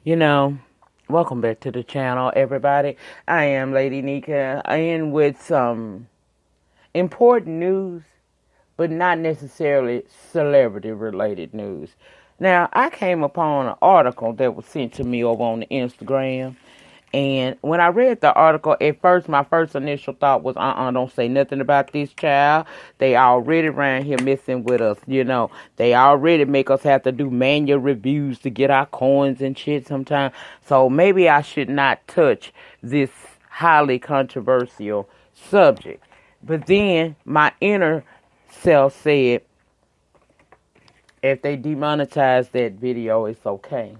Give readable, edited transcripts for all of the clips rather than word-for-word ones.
You know, welcome back to the channel, everybody. I am Lady Nyca, and with some important news, but not necessarily celebrity-related news. Now, I came upon an article that was sent to me over on the Instagram, and when I read the article, at first, my first initial thought was, don't say nothing about this child. They already around here messing with us, They already make us have to do manual reviews to get our coins and shit sometimes. So maybe I should not touch this highly controversial subject. But then my inner self said, if they demonetize that video, it's okay.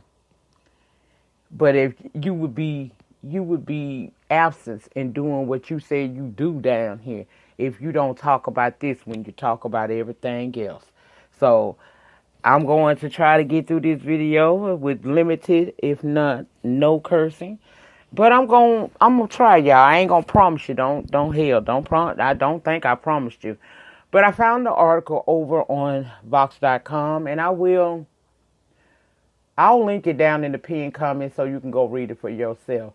But if you would be absent in doing what you said you do down here if you don't talk about this when you talk about everything else. So I'm going to try to get through this video with limited, if not no cursing. But I'm gonna try, y'all. I ain't gonna promise you. I don't think I promised you. But I found the article over on Vox.com, and I'll link it down in the pinned comment so you can go read it for yourself.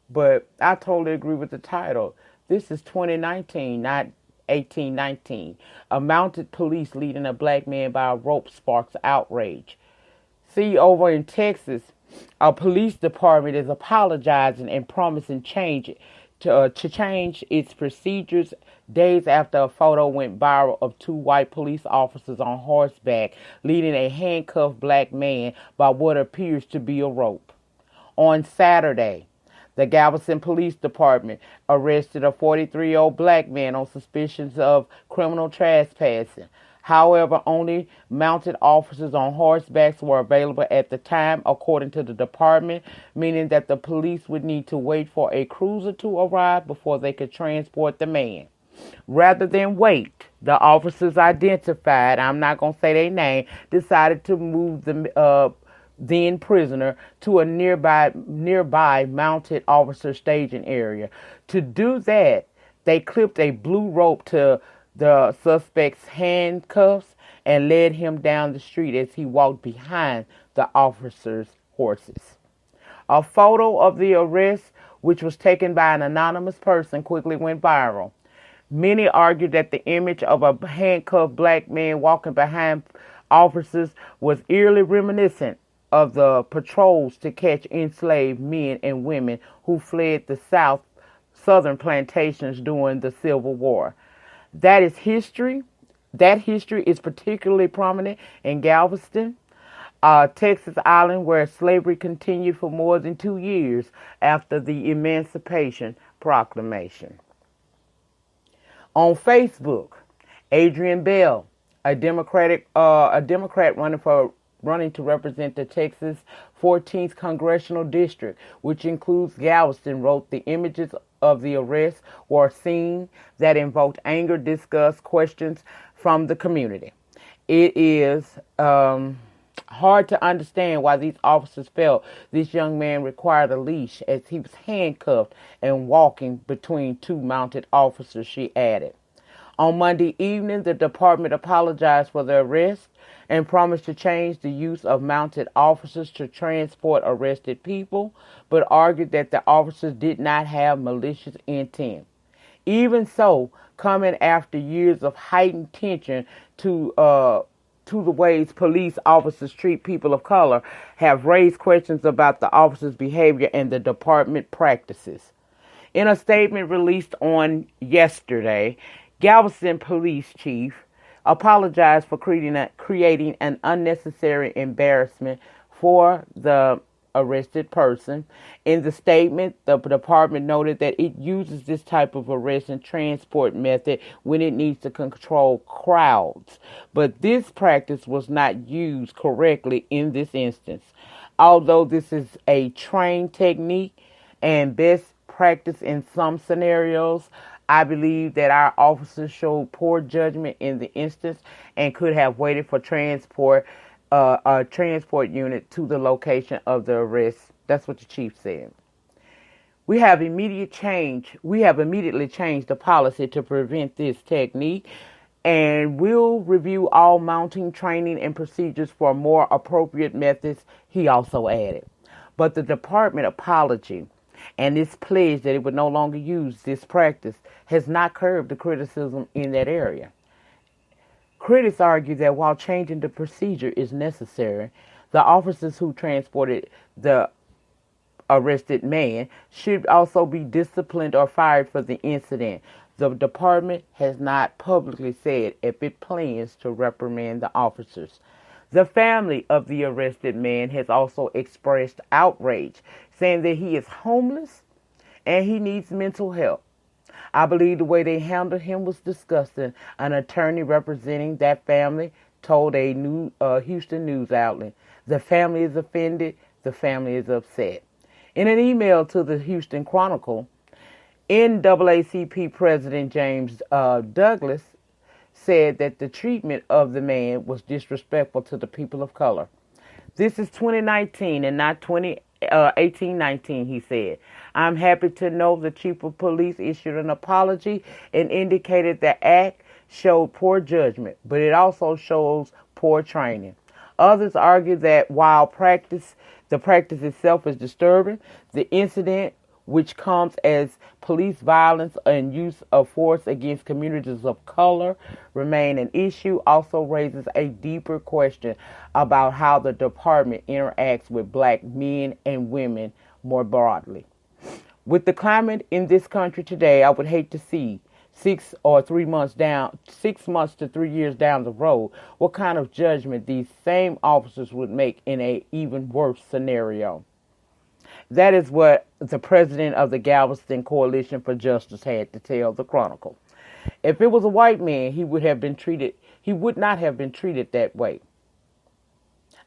But I totally agree with the title. This is 2019, not 1819. A mounted police leading a black man by a rope sparks outrage. See, over in Texas, a police department is apologizing and promising to change its procedures days after a photo went viral of two white police officers on horseback leading a handcuffed black man by what appears to be a rope. On Saturday, the Galveston Police Department arrested a 43-year-old black man on suspicions of criminal trespassing. However, only mounted officers on horsebacks were available at the time, according to the department, meaning that the police would need to wait for a cruiser to arrive before they could transport the man. Rather than wait, the officers identified, I'm not going to say their name, decided to move the then prisoner to a nearby mounted officer staging area. To do that, they clipped a blue rope to the suspect's handcuffs and led him down the street as he walked behind the officer's horses. A photo of the arrest, which was taken by an anonymous person, quickly went viral. Many argued that the image of a handcuffed black man walking behind officers was eerily reminiscent of the patrols to catch enslaved men and women who fled the southern plantations during the Civil War. That history is particularly prominent in Galveston, Texas island, where slavery continued for more than 2 years after the Emancipation Proclamation. On Facebook, Adrian Bell, a Democrat running to represent the Texas 14th Congressional District, which includes Galveston, wrote the images of the arrest were seen that invoked anger, disgust, questions from the community. It is hard to understand why these officers felt this young man required a leash as he was handcuffed and walking between two mounted officers, she added. On Monday evening, the department apologized for the arrest and promised to change the use of mounted officers to transport arrested people, but argued that the officers did not have malicious intent. Even so, coming after years of heightened tension to the ways police officers treat people of color, have raised questions about the officers' behavior and the department practices. In a statement released on yesterday, Galveston Police Chief apologized for creating an unnecessary embarrassment for the arrested person. In the statement, the department noted that it uses this type of arrest and transport method when it needs to control crowds, but this practice was not used correctly in this instance. Although this is a trained technique and best practice in some scenarios, I believe that our officers showed poor judgment in the instance and could have waited for a transport unit to the location of the arrest. That's what the chief said. We have immediately changed the policy to prevent this technique, and we'll review all mounting training and procedures for more appropriate methods, he also added. But the department apology and its pledge that it would no longer use this practice has not curbed the criticism in that area. Critics argue that while changing the procedure is necessary, the officers who transported the arrested man should also be disciplined or fired for the incident. The department has not publicly said if it plans to reprimand the officers. The family of the arrested man has also expressed outrage, saying that he is homeless and he needs mental help. I believe the way they handled him was disgusting. An attorney representing that family told a Houston news outlet, "The family is offended. The family is upset." In an email to the Houston Chronicle, NAACP President James Douglas said that the treatment of the man was disrespectful to the people of color. "This is 2019 and not 1819, he said. "I'm happy to know the chief of police issued an apology and indicated the act showed poor judgment, but it also shows poor training." Others argue that while the practice itself is disturbing, the incident, which comes as police violence and use of force against communities of color remain an issue, also raises a deeper question about how the department interacts with black men and women more broadly. With the climate in this country today, I would hate to see 6 months to 3 years down the road what kind of judgment these same officers would make in a even worse scenario. That is what the president of the Galveston Coalition for Justice had to tell the Chronicle. If it was a white man, he would not have been treated that way.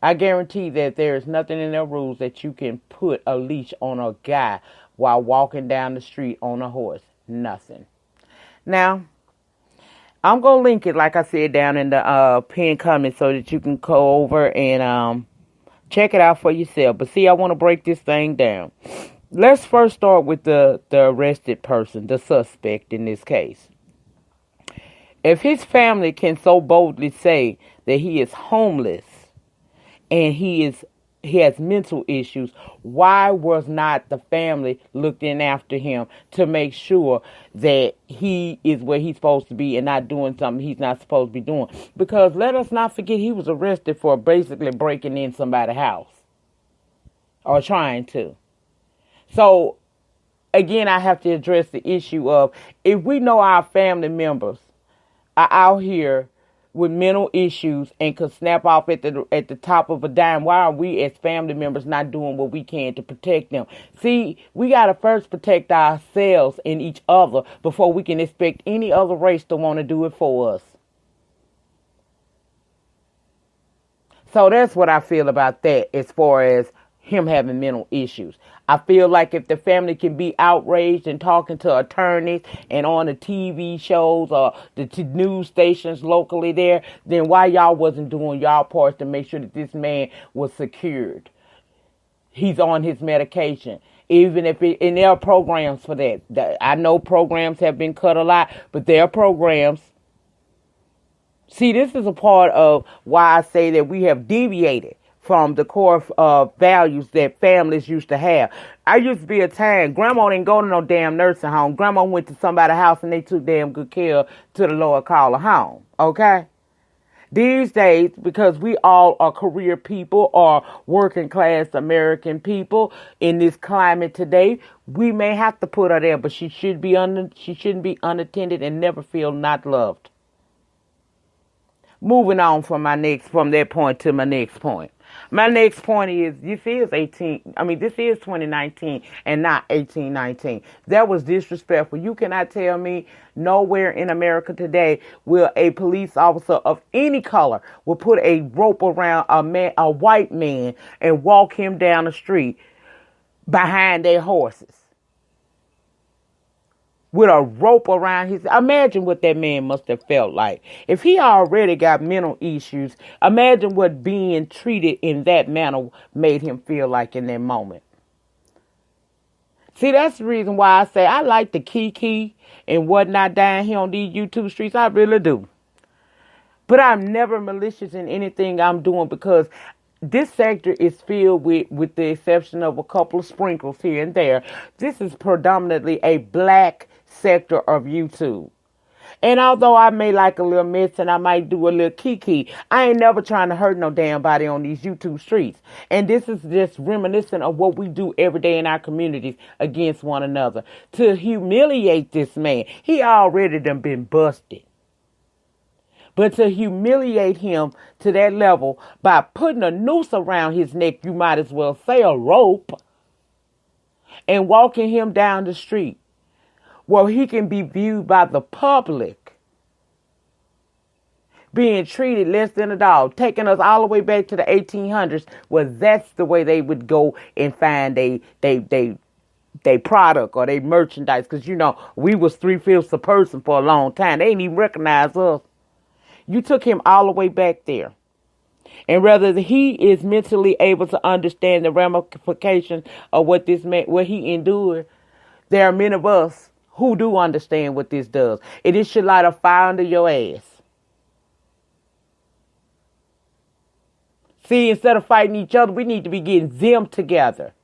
I guarantee that there is nothing in their rules that you can put a leash on a guy while walking down the street on a horse. Nothing. Now, I'm going to link it, like I said, down in the pinned comment so that you can go over and check it out for yourself. But see, I want to break this thing down. Let's first start with the arrested person, the suspect in this case. If his family can so boldly say that he is homeless and he has mental issues, why was not the family looking after him to make sure that he is where he's supposed to be and not doing something he's not supposed to be doing? Because let us not forget, he was arrested for basically breaking in somebody's house or trying to. So again, I have to address the issue of, if we know our family members are out here with mental issues and could snap off at the top of a dime, why are we as family members not doing what we can to protect them? See, we got to first protect ourselves and each other before we can expect any other race to want to do it for us. So that's what I feel about that as far as him having mental issues. I feel like if the family can be outraged and talking to attorneys and on the TV shows or the news stations locally there, then why y'all wasn't doing y'all parts to make sure that this man was secured? He's on his medication. Even if and there are programs for that. I know programs have been cut a lot, but there are programs. See, this is a part of why I say that we have deviated from the core values that families used to have. I used to be a time, Grandma didn't go to no damn nursing home. Grandma went to somebody's house and they took damn good care to the Lord call her home. Okay? These days, because we all are career people or working class American people in this climate today, we may have to put her there, but she shouldn't be unattended and never feel not loved. Moving on from that point to my next point. My next point is this is 2019 and not 1819. That was disrespectful. You cannot tell me nowhere in America today will a police officer of any color will put a rope around a white man and walk him down the street behind their horses with a rope around his. Imagine what that man must have felt like. If he already got mental issues, imagine what being treated in that manner made him feel like in that moment. See, that's the reason why I say I like the kiki and whatnot down here on these YouTube streets. I really do. But I'm never malicious in anything I'm doing, because this sector is filled with the exception of a couple of sprinkles here and there. This is predominantly a black sector of YouTube. And although I may like a little mess and I might do a little kiki, I ain't never trying to hurt no damn body on these YouTube streets. And this is just reminiscent of what we do every day in our communities against one another. To humiliate this man, he already done been busted. But to humiliate him to that level by putting a noose around his neck, you might as well say a rope, and walking him down the street where he can be viewed by the public being treated less than a dog, taking us all the way back to the 1800s, where that's the way they would go and find they product or they merchandise. Because, you know, we was 3/5 a person for a long time. They ain't even recognize us. You took him all the way back there. And whether he is mentally able to understand the ramifications of what this man, what he endured, there are many of us who do understand what this does. It should light a fire under your ass. See, instead of fighting each other, we need to be getting them together.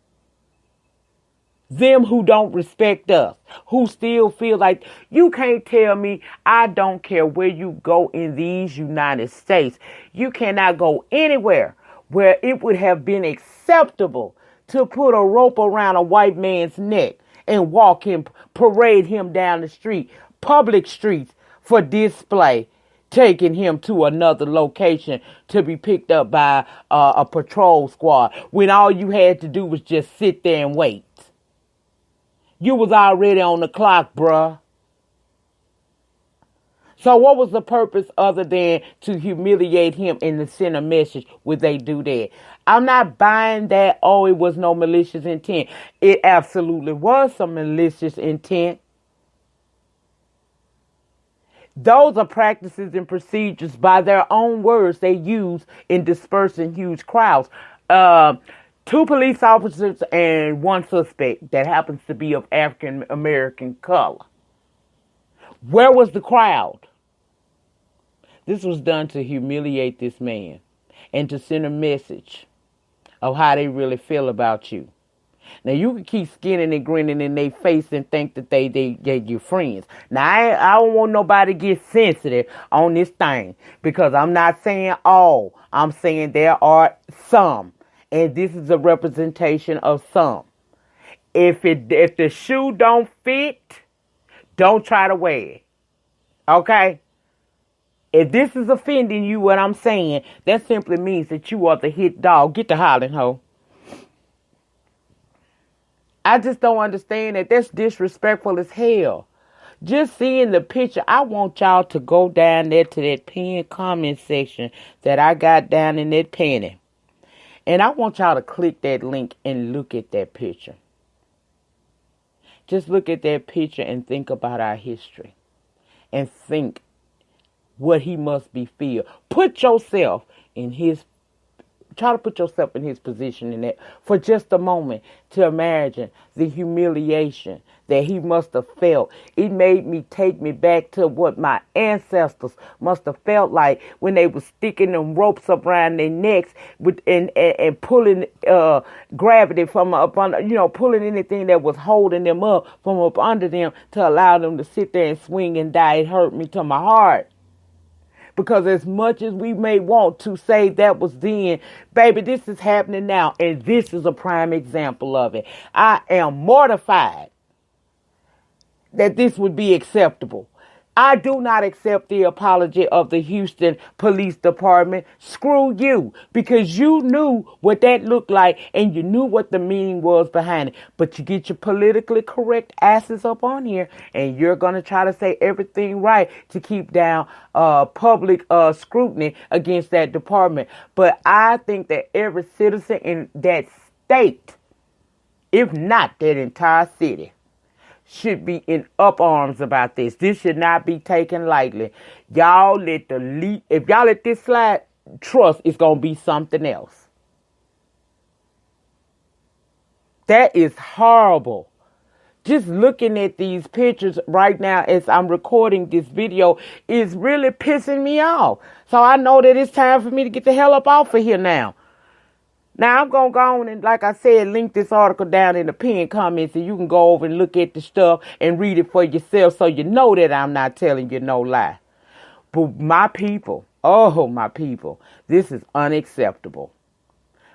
Them who don't respect us, who still feel like you can't tell me, I don't care where you go in these United States. You cannot go anywhere where it would have been acceptable to put a rope around a white man's neck and walk him, parade him down the street, public streets for display, taking him to another location to be picked up by a patrol squad when all you had to do was just sit there and wait. You was already on the clock, bruh. So what was the purpose other than to humiliate him and to send a message? Would they do that? I'm not buying that, oh, it was no malicious intent. It absolutely was some malicious intent. Those are practices and procedures by their own words they use in dispersing huge crowds. 2 police officers and 1 suspect that happens to be of African American color. Where was the crowd? This was done to humiliate this man and to send a message of how they really feel about you. Now, you can keep skinning and grinning in their face and think that they your friends. Now, I don't want nobody to get sensitive on this thing because I'm not saying all. I'm saying there are some. And this is a representation of some. If the shoe don't fit, don't try to wear it. Okay? If this is offending you, what I'm saying, that simply means that you are the hit dog. Get the hollering hoe. I just don't understand that. That's disrespectful as hell. Just seeing the picture, I want y'all to go down there to that pinned comment section that I got down in that penny. And I want y'all to click that link and look at that picture. Just look at that picture and think about our history. And think what he must be feel. Put yourself in his, try to put yourself in his position in that for just a moment to imagine the humiliation that he must have felt. It made me take me back to what my ancestors must have felt like when they were sticking them ropes up around their necks with and pulling gravity from up under, pulling anything that was holding them up from up under them to allow them to sit there and swing and die. It hurt me to my heart. Because as much as we may want to say that was then, baby, this is happening now. And this is a prime example of it. I am mortified that this would be acceptable. I do not accept the apology of the Houston Police Department. Screw you, because you knew what that looked like and you knew what the meaning was behind it. But you get your politically correct asses up on here and you're going to try to say everything right to keep down public scrutiny against that department. But I think that every citizen in that state, if not that entire city, should be in up arms about this. This should not be taken lightly. Y'all let if y'all let this slide, trust it's going to be something else. That is horrible. Just looking at these pictures right now as I'm recording this video is really pissing me off. So I know that it's time for me to get the hell up off of here now. Now, I'm going to go on and, like I said, link this article down in the pinned comments, and you can go over and look at the stuff and read it for yourself so you know that I'm not telling you no lie. But my people, oh, my people, this is unacceptable.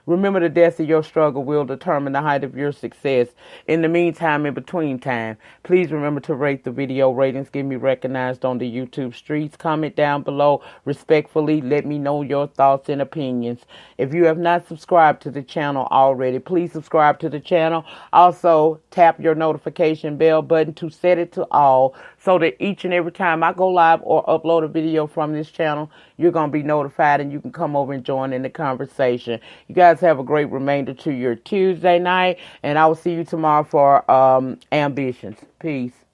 Remember, the depth of your struggle will determine the height of your success. In the meantime, in between time, please remember to rate the video. Ratings get me recognized on the YouTube streets. Comment down below respectfully. Let me know your thoughts and opinions. If you have not subscribed to the channel already, please subscribe to the channel. Also, tap your notification bell button to set it to all so that each and every time I go live or upload a video from this channel, you're going to be notified and you can come over and join in the conversation. You guys have a great remainder to your Tuesday night, and I will see you tomorrow for Ambitions. Peace.